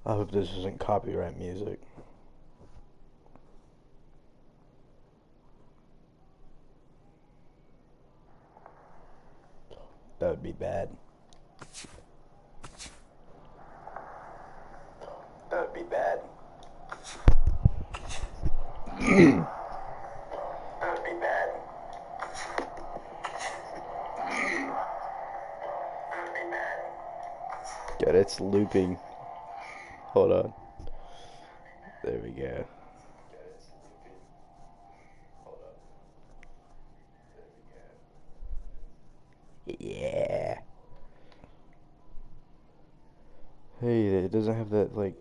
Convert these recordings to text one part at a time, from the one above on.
I hope this isn't copyright music. That would be bad. That would be bad. That would be bad. That would be bad. God, it's looping. Hold on. There we go. Yeah. Hey, it doesn't have that, like,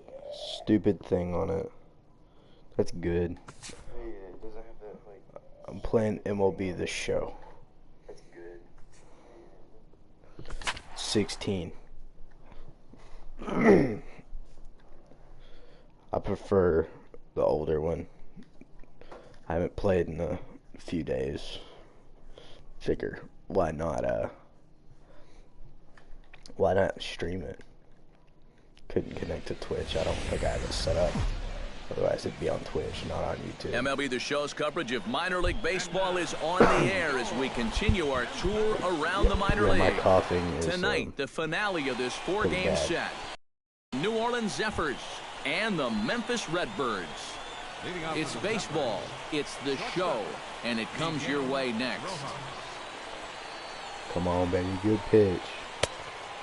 stupid thing on it. That's good. Hey, it doesn't have that, like... I'm playing MLB The Show. That's good. 16. I prefer the older one. I haven't played in a few days. Figure, why not stream it? Couldn't connect to Twitch. I don't think I have it set up. Otherwise it'd be on Twitch, not on YouTube. MLB The Show's coverage of minor league baseball is on the air as we continue our tour around the minor leagues. My coughing is, tonight, the finale of this four-game set. New Orleans Zephyrs and the Memphis Redbirds. It's baseball, it's the show, and it comes your way next. Come on, baby, good pitch.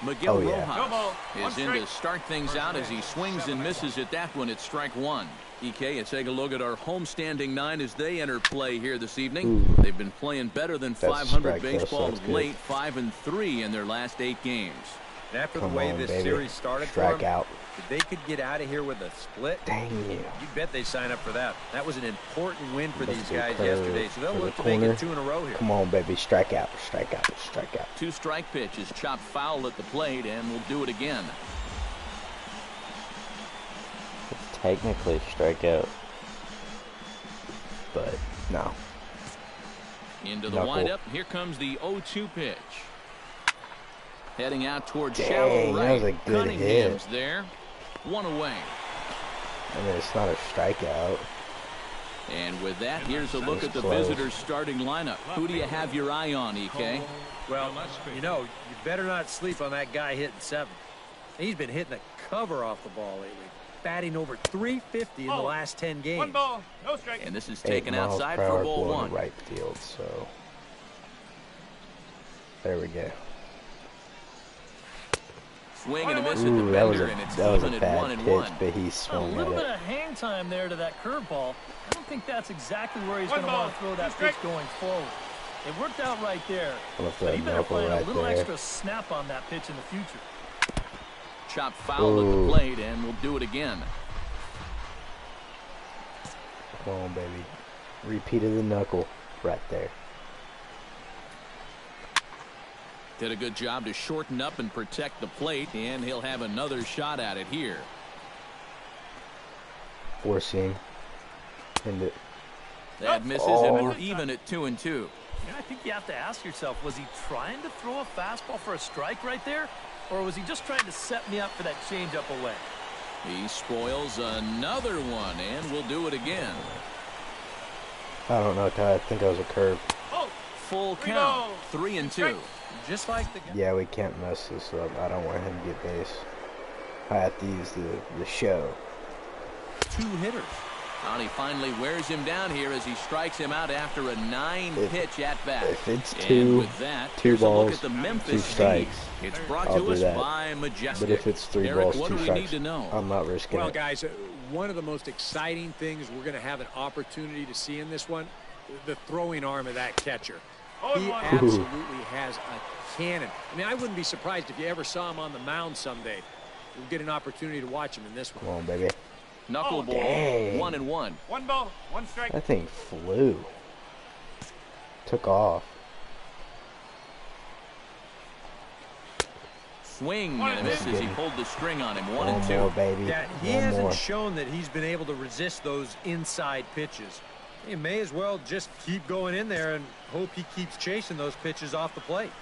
Miguel Rojas is in to start things out as he swings and misses at that one at strike one. EK, let's take a look at our homestanding nine as they enter play here this evening. Ooh. They've been playing better than 500 baseball of late, 5-3 in their last 8 games. And after the way this series started for them, if they could get out of here with a split, dang you bet they sign up for that. That was an important win for these guys yesterday, so they'll look to make it 2 in a row here. Come on, baby, strike out, strike out, strike out. 2 strike pitches, chopped foul at the plate, and we'll do it again. It's technically strikeout, but no. Into the windup, here comes the 0-2 pitch. Heading out towards Dang, shallow right. That was a good Cunningham's hit. there. 1 away. I mean, it's not a strikeout. And with that, here's a look at the visitors' starting lineup. Who do you have your eye on, EK? Well, you know, you better not sleep on that guy hitting 7th. He's been hitting the cover off the ball lately, batting over 350 in the last 10 games. 1 ball, no strike. And this is taken outside for ball 1. Right field, so there we go. Swing and a miss at the bender, and it's even at 1-1. But he swung a little bit of hang time there to that curveball. I don't think that's exactly where he's going to want to throw that pitch going forward. It worked out right there, but he better find a little extra snap on that pitch in the future. Chop foul at the plate, and we'll do it again. Come on, baby. Repeat of the knuckle right there. Did a good job to shorten up and protect the plate, and he'll have another shot at it here. Forcing. And it. That misses, and we're even at 2-2. And I think you have to ask yourself, was he trying to throw a fastball for a strike right there? Or was he just trying to set me up for that changeup away? He spoils another one, and we'll do it again. I don't know, Ty. I think that was a curve. Full count, 3-2. Just like the guy. Yeah, we can't mess this up. I don't want him to get base. I have to use the show. 2 hitters. And he finally wears him down here as he strikes him out after a 9-pitch at-bat. If it's and with that, 2 balls, look at the Memphis 2 strikes, It's brought I'll to do us that. by Majestic. But if it's 3 Eric, balls, what 2 do we strikes, need to know? I'm not risking well, it. guys, one of the most exciting things we're going to have an opportunity to see in this one, the throwing arm of that catcher. He absolutely has a cannon. I mean, I wouldn't be surprised if you ever saw him on the mound someday. We'll get an opportunity to watch him in this one. Come on, baby. Knuckleball, dang. 1-1. 1 ball, 1 strike. That thing flew. Took off. Swing and a miss as he pulled the string on him. 1-2. One more, baby. Yeah, he One hasn't more. shown that he's been able to resist those inside pitches. You may as well just keep going in there and hope he keeps chasing those pitches off the plate.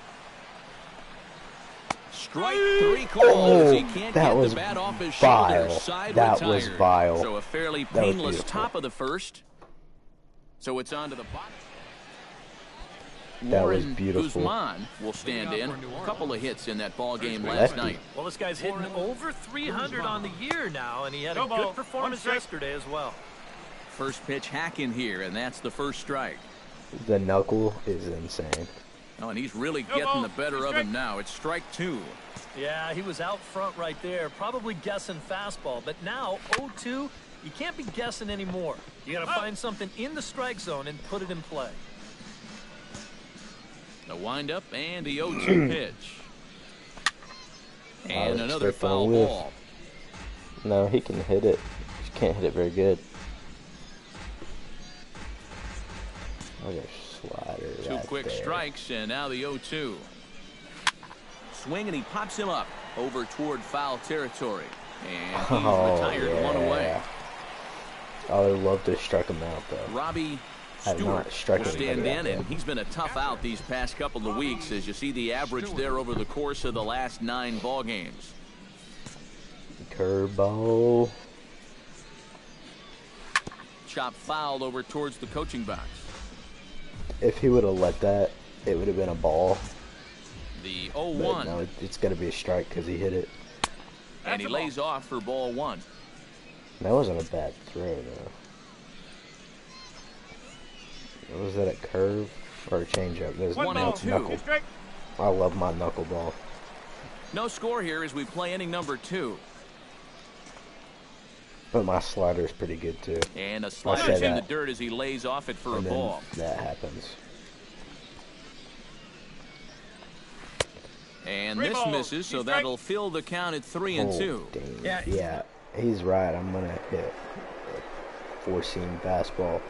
Strike 3 calls. He can't get the bat off his shoulder. Side that retired. was vile. So a fairly painless top of the first. So it's on to the bottom. That was Warren beautiful. Guzman will stand in. A couple of hits in that ball game last night. Well, this guy's hitting over 300 on the year now, and he had a good performance yesterday as well. First pitch hack in here, and that's the first strike. The knuckle is insane. Oh, and he's really getting the better of him now. It's strike 2. Yeah, he was out front right there, probably guessing fastball. But now, 0-2, you can't be guessing anymore. You got to find something in the strike zone and put it in play. The windup and the 0-2 pitch. And another foul ball. No, he can hit it. He can't hit it very good. Look at slider. 2 quick strikes, and now the 0-2. Swing, and he pops him up over toward foul territory. And he's retired 1 away. I would love to strike him out, though. Robbie Stewart will stand in, and he's been a tough out these past couple of weeks, as you see the average there over the course of the last 9 ball games. Curveball. Chop foul over towards the coaching box. If he would have let that, it would have been a ball. The But 0-1. no, it's got to be a strike because he hit it. And he lays off for ball 1. That wasn't a bad throw, though. Was that a curve or a changeup? There's 1-2. knuckle. I love my knuckleball. No score here as we play inning number 2. But my slider is pretty good, too. And a slider in the dirt as he lays off it for a ball. That happens. And this misses, so that'll fill the count at 3-2. Yeah, he's right. I'm going to hit a 4-seam fastball.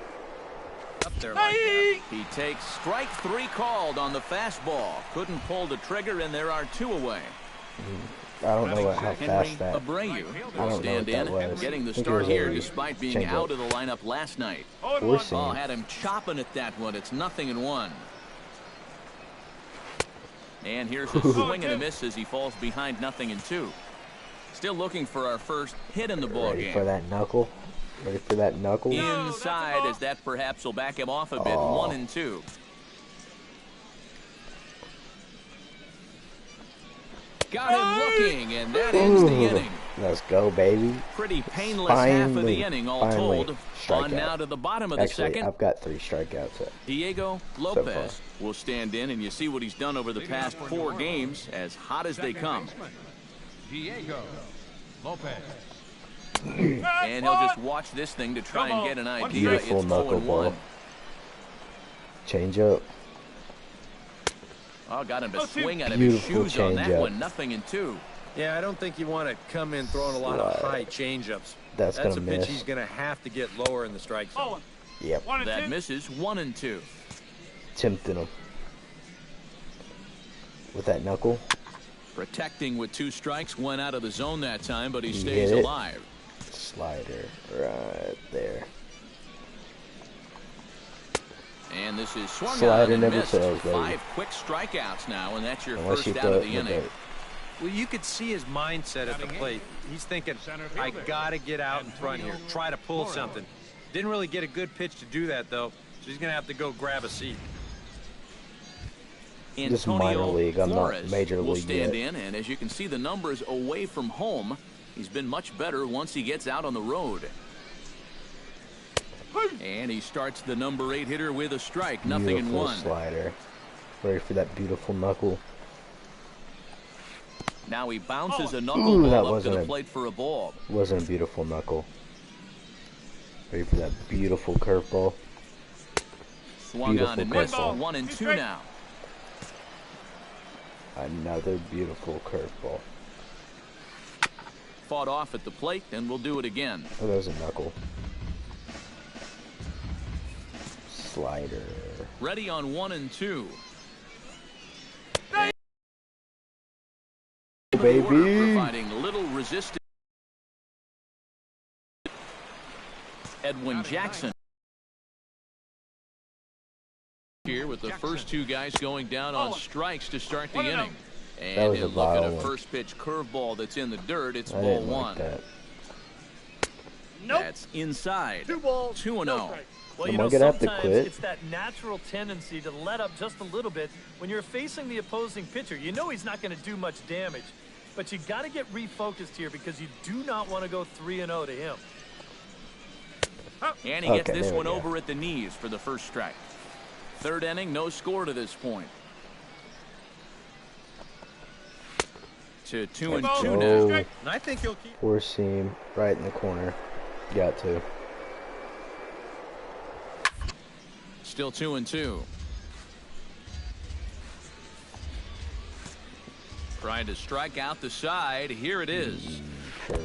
Up there like that. He takes strike 3 called on the fastball. Couldn't pull the trigger, and there are 2 away. I don't know how Henry fast that. Abreu I will don't know stand what that in, was. getting the I think it start was here a despite being changeup. out of the lineup last night. 4-seam. Oh, had him chopping at that one. It's 0-1. And here's a swing and a miss as he falls behind 0-2. Still looking for our first hit in the ball Ready game. for that knuckle? Ready for that knuckle? Inside, as that perhaps will back him off a bit. 1-2. Got him looking, and that ends the inning. Let's go, baby. Pretty painless half of the inning, all told. Strikeout. On now to the bottom of the second. I've got 3 strikeouts. Diego Lopez will stand in, and you see what he's done over the past 4 games, as hot as they come. Diego Lopez. And he'll just watch this thing to try and get an idea. Beautiful It's knuckleball. 0-1. Change up. Oh, got him to swing out of his Beautiful shoes on that changeup. one. 0-2. Yeah, I don't think you want to come in throwing a lot of high changeups. That's a gonna pitch miss. he's going to have to get lower in the strike zone. Yep. That misses. 1-2. Tempting him. With that knuckle. Protecting with 2 strikes. Went out of the zone that time, but he He stays hit it. alive. Slider right there. And this is swung Slider on and never missed. fails, baby. 5 quick strikeouts now, and that's your Unless first you out throw of it the in the inning. dirt. Well, you could see his mindset at the plate. He's thinking, I got to get out in front here, try to pull something. Didn't really get a good pitch to do that, though, so he's going to have to go grab a seat. Just minor Antonio league. I'm not Flores major will league stand yet. in, and as you can see the numbers away from home, he's been much better once he gets out on the road. And he starts the number 8 hitter with a strike. Beautiful 0-1. slider. Ready for that beautiful knuckle. Now he bounces a that knuckleball up to wasn't the a- plate for a ball. Wasn't a beautiful knuckle. Ready for that beautiful curveball. Swung on and missed. Beautiful 1-2 now. Another beautiful curveball. Fought off at the plate, and we'll do it again. Oh, that was a knuckle. Slider. Ready on 1-2. Baby. Providing little resistance. Edwin Jackson here with the first 2 guys going down on strikes to start the inning. And a look at a first pitch curveball that's in the dirt. It's ball one. That. Nope. That's inside. 2-0. 2-0. Well, you know, sometimes it's that natural tendency to let up just a little bit when you're facing the opposing pitcher. You know he's not going to do much damage, but you got to get refocused here because you do not want to go 3-0 to him. And he gets this one over at the knees for the first strike. Third inning, no score to this point. To 2-2 now. And I think he'll keep. Four seam right in the corner. Got to. Still 2-2. Trying to strike out the side. Here it is.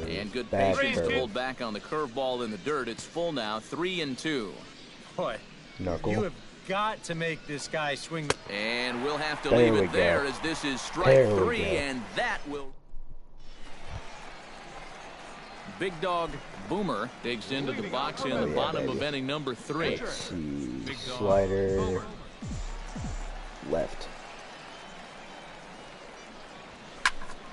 And good patience pulled back on the curveball in the dirt. It's full now. 3-2. Boy, Knuckle. you have got to make this guy swing. And we'll have to leave it there as this is strike three, and that will. Big Dog Boomer digs into the box in the bottom of inning number 3. Let's see. Slider left.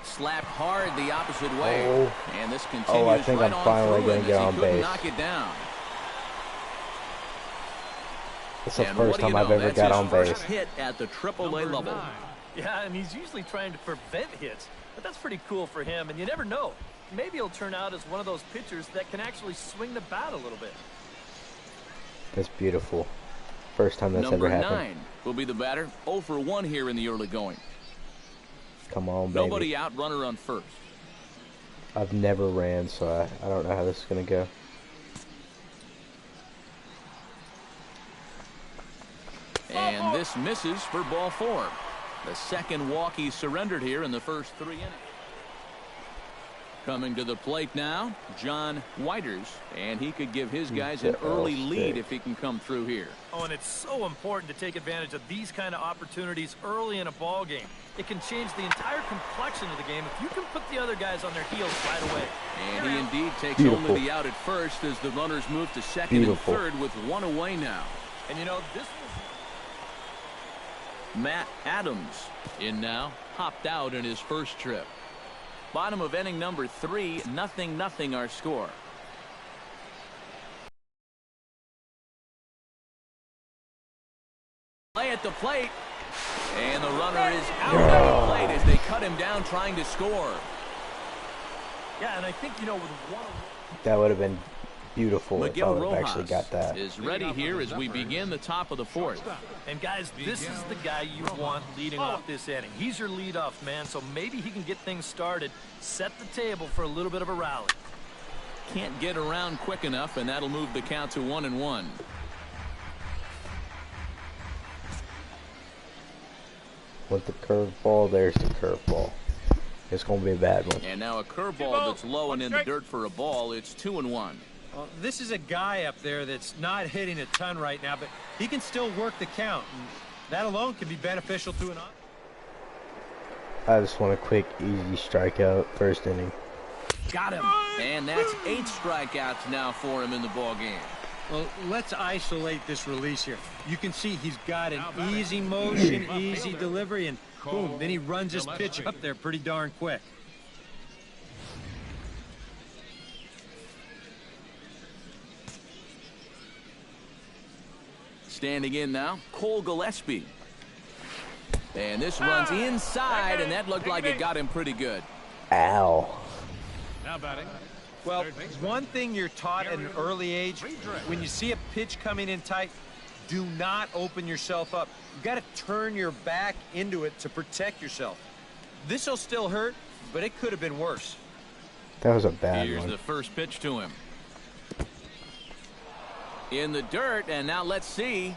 Slapped hard the opposite way. Oh. And this continues I think right I'm finally on going to get on base. Knock it down. It's the first time I've ever got on base. First hit at the AAA level. Yeah, and he's usually trying to prevent hits, but that's pretty cool for him, and you never know. Maybe he'll turn out as one of those pitchers that can actually swing the bat a little bit. That's beautiful. First time that's ever happened. Number 9 will be the batter. 0 for 1 here in the early going. Come on, baby. Nobody out, runner on first. I've never ran, so I don't know how this is going to go. And this misses for ball 4. The second walk he surrendered here in the first 3 innings. Coming to the plate now, John Whiters, and he could give his guys an early lead if he can come through here. Oh, and it's so important to take advantage of these kind of opportunities early in a ball game. It can change the entire complexion of the game if you can put the other guys on their heels right away. And he indeed takes only the out at first as the runners move to second and third with 1 away now. And you know, this was Matt Adams in now, hopped out in his first trip. Bottom of inning number 3, 0-0 our score. Play at the plate, and the runner is out at the plate as they cut him down trying to score. Yeah, and I think, you know, with one. That would have been beautiful Miguel if I would have Rojas actually got that. is ready here as we begin the top of the 4th. And guys, this is the guy you want leading off this inning. He's your leadoff man, so maybe he can get things started, set the table for a little bit of a rally. Can't get around quick enough, and that'll move the count to 1-1. With the curveball, there's the curveball. It's going to be a bad one. And now a curveball that's low and in the dirt for a ball. It's 2-1. Well, this is a guy up there that's not hitting a ton right now, but he can still work the count. And that alone can be beneficial to an. I just want a quick, easy strikeout, first inning. Got him. And that's 8 strikeouts now for him in the ball game. Well, let's isolate this release here. You can see he's got an easy motion, easy delivery, and boom, then he runs his pitch up there pretty darn quick. Standing in now, Cole Gillespie. And this runs inside, and that looked like it got him pretty good. Ow. Now batting. Well, one thing you're taught at an early age, when you see a pitch coming in tight, do not open yourself up. You got to turn your back into it to protect yourself. This will still hurt, but it could have been worse. That was a bad Here's one. the first pitch to him. In the dirt, and now let's see.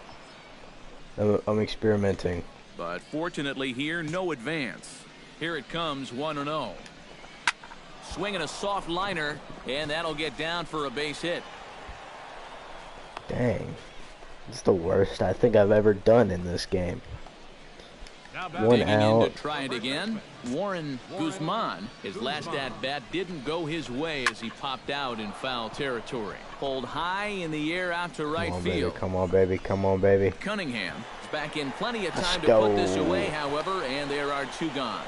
I'm experimenting. But fortunately here, no advance. Here it comes, 1-0. Swinging a soft liner, and that'll get down for a base hit. Dang. It's the worst I think I've ever done in this game. One Digging out. in to try it again. Warren Guzman, his last at-bat didn't go his way as he popped out in foul territory. Pulled high in the air out to right field. Come on, baby. Come on, baby. Cunningham is back in plenty of time Let's to go. put this away, however, and there are 2 gone.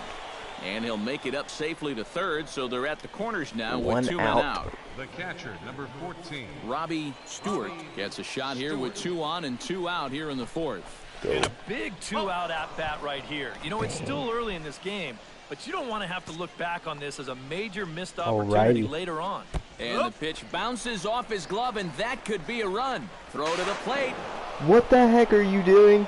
And he'll make it up safely to third, so they're at the corners now One with 2 men out. The catcher, number 14. Robbie Stewart gets a shot here with 2 on and 2 out here in the 4th. And a big 2-out at-bat right here. You know, it's still early in this game, but you don't want to have to look back on this as a major missed opportunity later on. And the pitch bounces off his glove, and that could be a run. Throw to the plate. What the heck are you doing?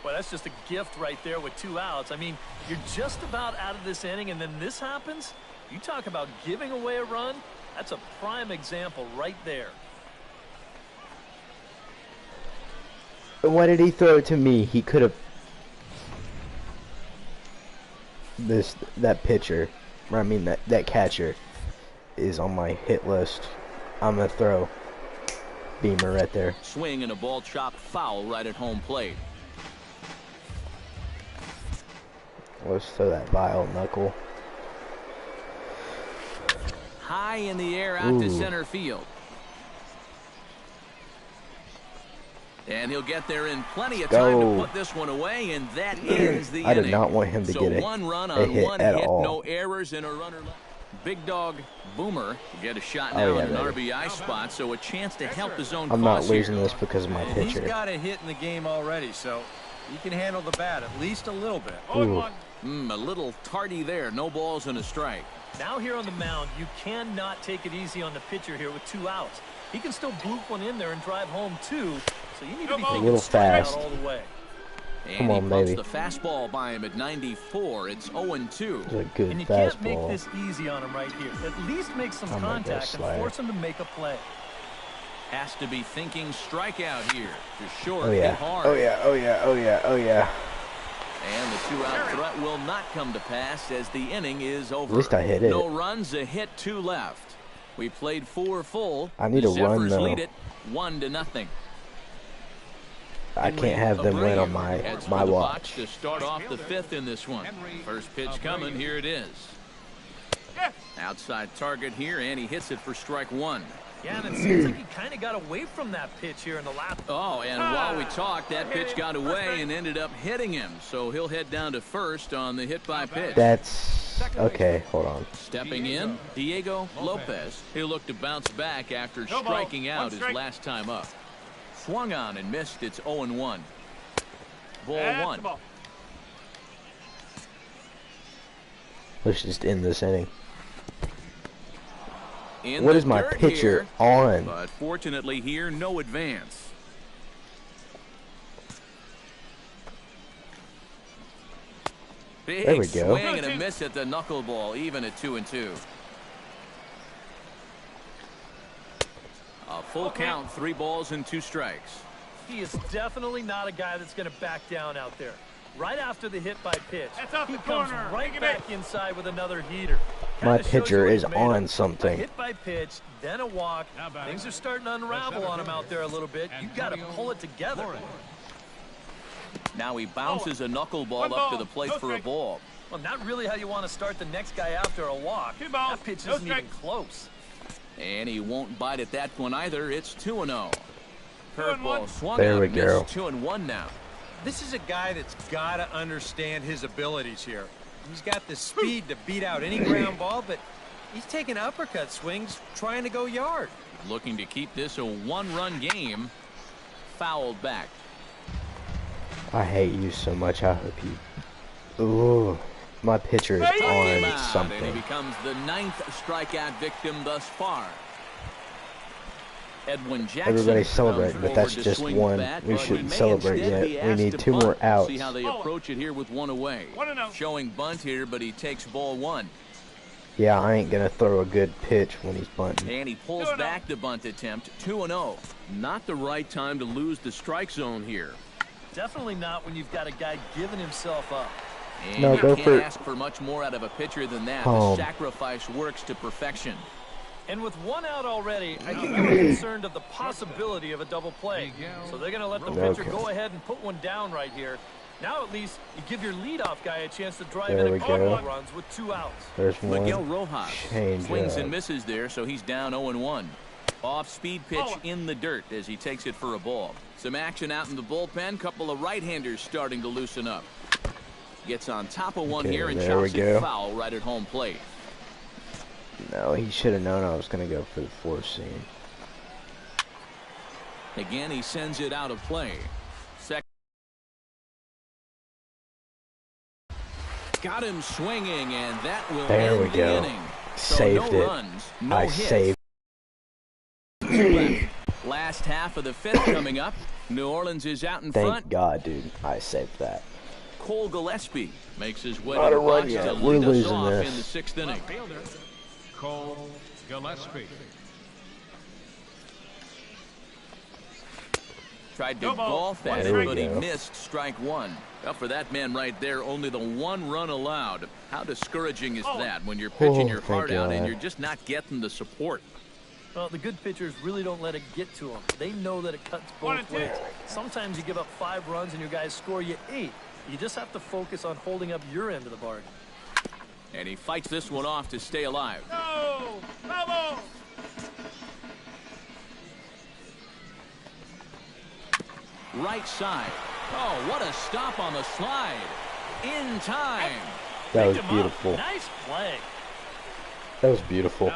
Well, that's just a gift right there with 2 outs. I mean, you're just about out of this inning, and then this happens? You talk about giving away a run? That's a prime example right there. Why did he throw it to me? He could have... That pitcher, I mean that catcher, is on my hit list. I'm going to throw Beamer right there. Swing and a ball chopped foul right at home plate. Let's throw that vile knuckle. High in the air out to center field. And he'll get there in plenty of time to put this one away, and that ends the inning. I did not want him to get it. So 1 run on 1 hit, all. no errors, and a runner left. Big Dog Boomer will get a shot now in an RBI spot, so a chance to help his own cause. I'm not losing this because of my pitcher. He's got a hit in the game already, so he can handle the bat at least a little bit. A little tardy there. No balls and a strike. Now here on the mound, you cannot take it easy on the pitcher here with 2 outs. He can still bloop one in there and drive home 2, so you need to be thinking a little fast. all the way. And Come on, he baby. the fastball by him at 94. It's 0-2. It's a good and you fastball. Can't make this easy on him right here. At least make some contact and force him to make a play. Has to be thinking strikeout here. Just short, Oh yeah. hit hard. Oh yeah. Oh yeah. Oh yeah. Oh yeah. And the 2-out threat will not come to pass as the inning is over. At least I hit it. No runs, a hit, 2 left. We played 4 full. I need a run though. Lead it 1-0. I can't have them win on my watch. To start off the 5th in this one. First pitch coming. Here it is. Outside target here, and he hits it for strike 1. Yeah, and it seems like he kind of got away from that pitch here in the last. Oh, and while we talked, that pitch got away and ended up hitting him. So he'll head down to first on the hit by pitch. That's okay. Hold on. Stepping in, Diego Lopez. He'll look to bounce back after striking out his last time up. Swung on and missed. It's 0-1. Ball 1. Let's just end this inning. In what is my pitcher here, on? But fortunately here, no advance. Big there we go. Swing and a miss at the knuckleball, even at 2-2. A full count, 3 balls and 2 strikes. He is definitely not a guy that's going to back down out there. Right after the hit by pitch, he comes right back inside with another heater. My pitcher is on something. A hit by pitch, then a walk. Things are starting to unravel on him out there a little bit. You've got to pull it together. Now he bounces a knuckleball up to the plate for a ball. Well, not really how you want to start the next guy after a walk. That pitch isn't even close. And he won't bite at that one either. It's 2-0. Curveball swung there out we and go. missed. 2-1 now. This is a guy that's got to understand his abilities here. He's got the speed to beat out any ground ball, but he's taking uppercut swings trying to go yard. Looking to keep this a 1-run game. Fouled back. I hate you so much. I hope you... Ooh. My pitcher is on something. And he becomes the 9th strikeout victim thus far. Edwin Jackson. Everybody celebrate, but that's just one. We shouldn't celebrate yet. We need 2 more outs. See how they approach it here with 1 away. Showing bunt here, but he takes ball 1. Yeah, I ain't gonna throw a good pitch when he's bunting. And he pulls back the bunt attempt. 2-0. Not the right time to lose the strike zone here. Definitely not when you've got a guy giving himself up. And no, you go can't for ask for much more out of a pitcher than that. Home. The sacrifice works to perfection. And with 1 out already, I think they're concerned of the possibility of a double play. So they're going to let the pitcher go ahead and put one down right here. Now at least you give your leadoff guy a chance to drive in a couple of runs with 2 outs. There's one. Miguel Rojas swings and misses there, so he's down 0-1. Off-speed pitch in the dirt as he takes it for a ball. Some action out in the bullpen. Couple of right-handers starting to loosen up. Gets on top of one here and chops it foul right at home plate. No, he should have known I was going to go for the 4-seam. Again, he sends it out of play. Got him swinging, and that will end the inning. Saved it. I saved it. Last half of the 5th coming up. New Orleans is out in front. Thank God, dude. I saved that. Cole Gillespie makes his way to the box to lead us off in the 6th inning. Cole Gillespie. Tried to golf at it, but he missed strike 1. Well, for that man right there, only the 1 run allowed. How discouraging is that when you're pitching your heart out and you're just not getting the support? Well, the good pitchers really don't let it get to them. They know that it cuts both ways. Sometimes you give up 5 runs and your guys score you 8. You just have to focus on holding up your end of the bargain. And he fights this one off to stay alive. No! Bravo! Right side. Oh, what a stop on the slide. In time. That was beautiful. Nice play. That was beautiful.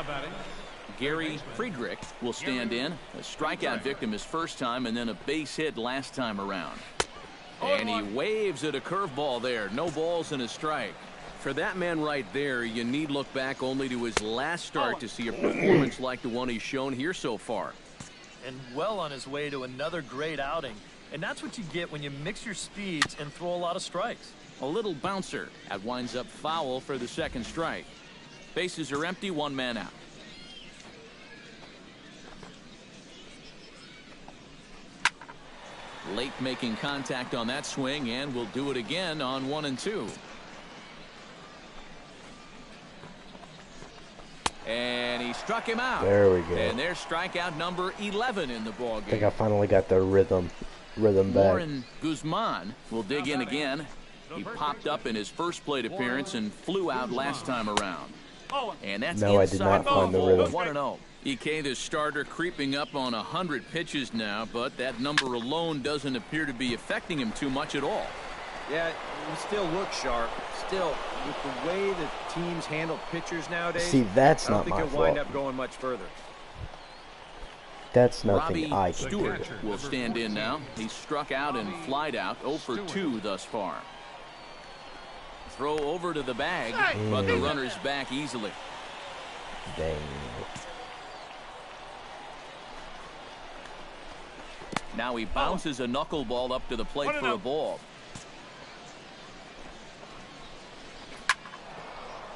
Gary Friedrich will stand in. A strikeout victim his first time and then a base hit last time around. And he waves at a curveball there. No balls and a strike. For that man right there, you need look back only to his last start to see a performance like the one he's shown here so far. And well on his way to another great outing. And that's what you get when you mix your speeds and throw a lot of strikes. A little bouncer. That winds up foul for the 2nd strike. Bases are empty, 1 man out. Late making contact on that swing, and will do it again on 1 and 2. And he struck him out. There we go. And there's strikeout number 11 in the ballgame. I think I finally got the rhythm back. Warren Guzman will dig in again. He popped up in his first plate appearance and flew out last time around. And that's no, I did not find the rhythm. 1-0. EK, the starter, creeping up on 100 pitches now, but that number alone doesn't appear to be affecting him too much at all. Yeah, he still looks sharp. Still, with the way that teams handle pitchers nowadays, see, that's not my fault. I don't think he'll wind up going much further. That's nothing Robbie I can Stewart do. will stand in now. He's struck out and flied out 0 for 2 thus far. Throw over to the bag, but the runner's back easily. Dang. Now he bounces a knuckleball up to the plate for a ball.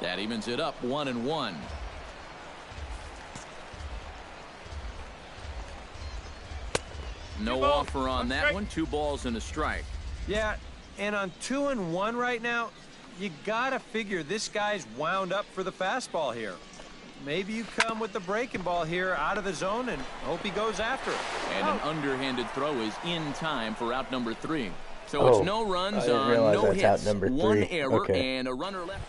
That evens it up 1-1. No offer on that one. 2 balls and a strike. Yeah, and on 2-1 right now, you gotta figure this guy's wound up for the fastball here. Maybe you come with the breaking ball here out of the zone and hope he goes after it. And an underhanded throw is in time for out number 3. So it's no runs on no hits, 1 error, and a runner left.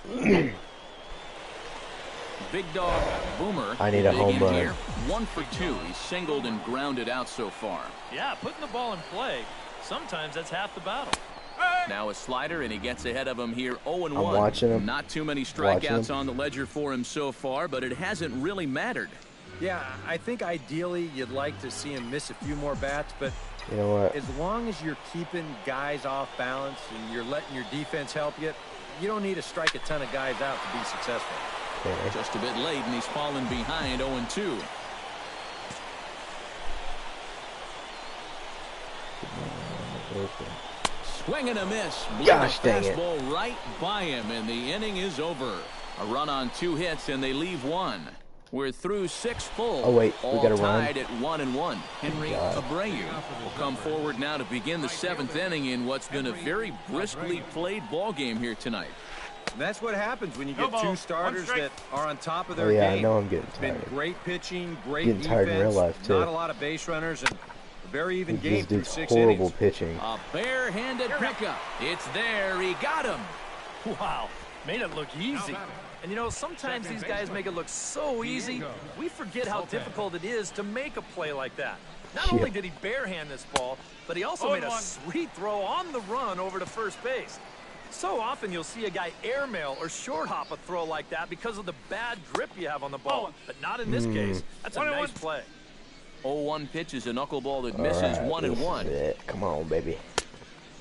Big dog Boomer. I need a home run. Here. 1 for 2. He's singled and grounded out so far. Yeah, putting the ball in play, sometimes that's half the battle. Now a slider, and he gets ahead of him here 0-1. I'm watching him. Not too many strikeouts on the ledger for him so far, but it hasn't really mattered. Yeah, I think ideally you'd like to see him miss a few more bats, but you know what? As long as you're keeping guys off balance and you're letting your defense help you, you don't need to strike a ton of guys out to be successful. Okay. Just a bit late, and he's fallen behind 0-2. Swing and a miss. Gosh dang it. Fastball right by him, and the inning is over. A run on 2 hits, and they leave 1. We're through 6 full. Oh, wait. We got to run. Tied at 1-1. Henry Abreu will come forward now to begin the 7th inning in what's been a very briskly played ball game here tonight. And that's what happens when you get 2 starters that are on top of their game. game. I know I'm getting tired. It's been great pitching, great getting defense, tired in real life, too. not a lot of base runners, and a very even game through 6 horrible innings. Pitching. A barehanded pickup. It's there. He got him. Wow. Made it look easy. And, you know, sometimes these guys make it look so easy, we forget how difficult it is to make a play like that. Not only did he barehand this ball, but he also made a sweet throw on the run over to first base. So often you'll see a guy airmail or short hop a throw like that because of the bad grip you have on the ball. But not in this case. That's a nice play. 0-1 pitch is a knuckleball that misses 1-1. Come on, baby.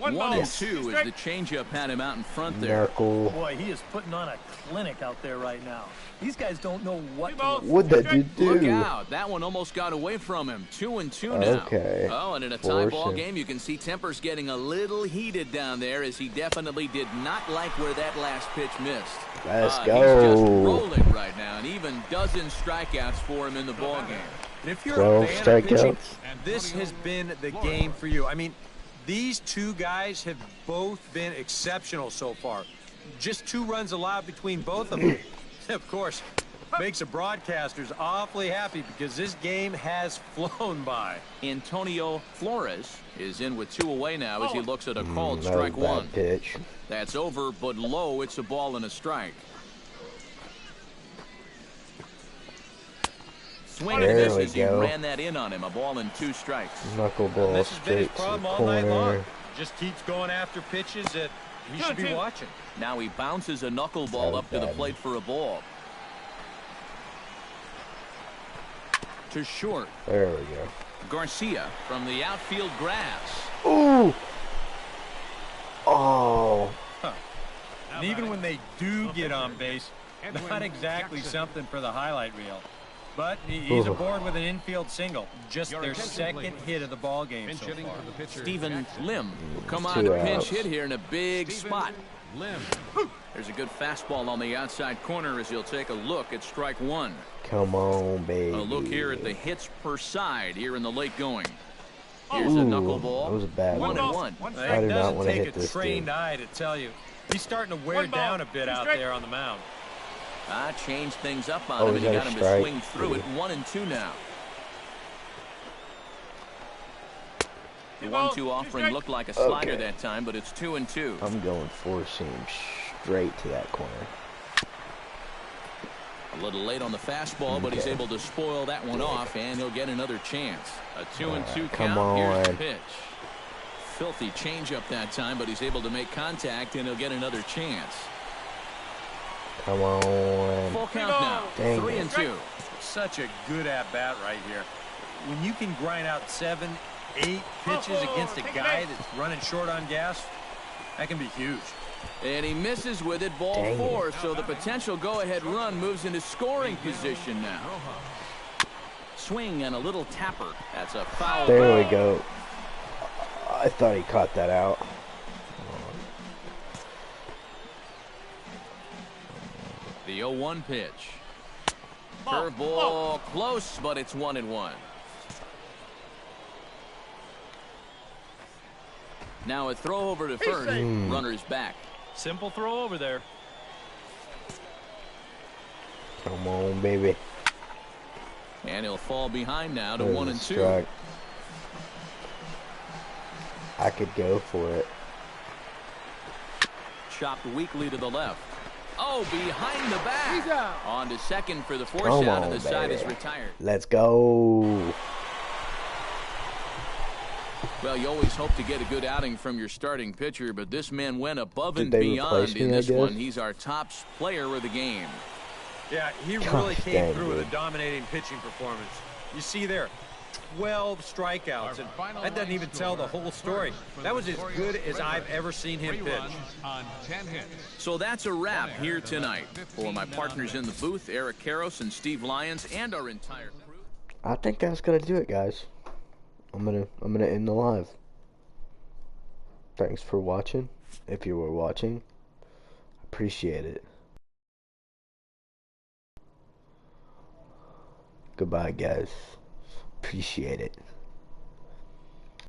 1-2 is the changeup had him out in front there. Boy, he is putting on a clinic out there right now. These guys don't know what to look for. What'd that dude do? Look out. That one almost got away from him. 2-2 now. Okay. Oh, and in a tie ball game, you can see tempers getting a little heated down there as he definitely did not like where that last pitch missed. Let's go. He's just rolling right now, and even dozen strikeouts for him in the ball game. And if you're a fan of pitching, this has been the game for you. I mean, these two guys have both been exceptional so far. Just 2 runs allowed between both of them. Of course, makes the broadcasters awfully happy because this game has flown by. Antonio Flores is in with 2 away now as he looks at a called strike 1. Pitch. That's over, but low. It's a ball and a strike. Swing and miss as he ran that in on him. A ball and 2 strikes. Knuckleball This has been his straight to problem the all night long. corner. Just keeps going after pitches that he should be watching. Now he bounces a knuckleball up to the plate for a ball. To short. There we go. Garcia from the outfield grass. Ooh. Oh. And even when they do get on base, not exactly something for the highlight reel. But he's aboard with an infield single. Just their second hit of the ball game so far. Stephen Lim will come on to pinch hit here in a big spot. There's a good fastball on the outside corner as he'll take a look at strike 1. Come on, baby. A look here at the hits per side here in the late going. Here's a Ooh, knuckleball. that was a bad 1-1. It doesn't take a trained eye to tell you. He's starting to wear down a bit out there on the mound. Changed things up on him, and he got him to swing through it. 1-2 now. The 1-2 offering looked like a slider that time, but it's 2-2. I'm going 4-seam straight to that corner. A little late on the fastball, but he's able to spoil that one off, and he'll get another chance. A 2-2 count. Here's the pitch. Filthy changeup that time, but he's able to make contact, and he'll get another chance. Come on. Full count now. 3-2. Such a good at-bat right here. When you can grind out 7, 8 pitches against a guy that's running short on gas, that can be huge. And he misses with it, ball 4, so the potential go-ahead run moves into scoring position now. Swing and a little tapper. That's a foul. There we go. I thought he caught that out. The 0-1 pitch. Curveball close, but it's 1-1. Now a throw over to first. Runner's back. Simple throw over there. Come on, baby. And he'll fall behind now to 1-2. Strike. I could go for it. Chopped weakly to the left. Oh, behind the back. On to second for the force out, and the side is retired. Let's go. Well, you always hope to get a good outing from your starting pitcher, but this man went above and beyond in this one. He's our top player of the game. Yeah, he really came through with a dominating pitching performance. You see there, 12 strikeouts, and that doesn't even tell the whole story. That was as good as I've ever seen him pitch. So that's a wrap here tonight. For my partners in the booth, Eric Karros and Steve Lyons, and our entire crew. I think that's gonna do it, guys. I'm gonna end the live. Thanks for watching. If you were watching, appreciate it. Goodbye, guys. Appreciate it.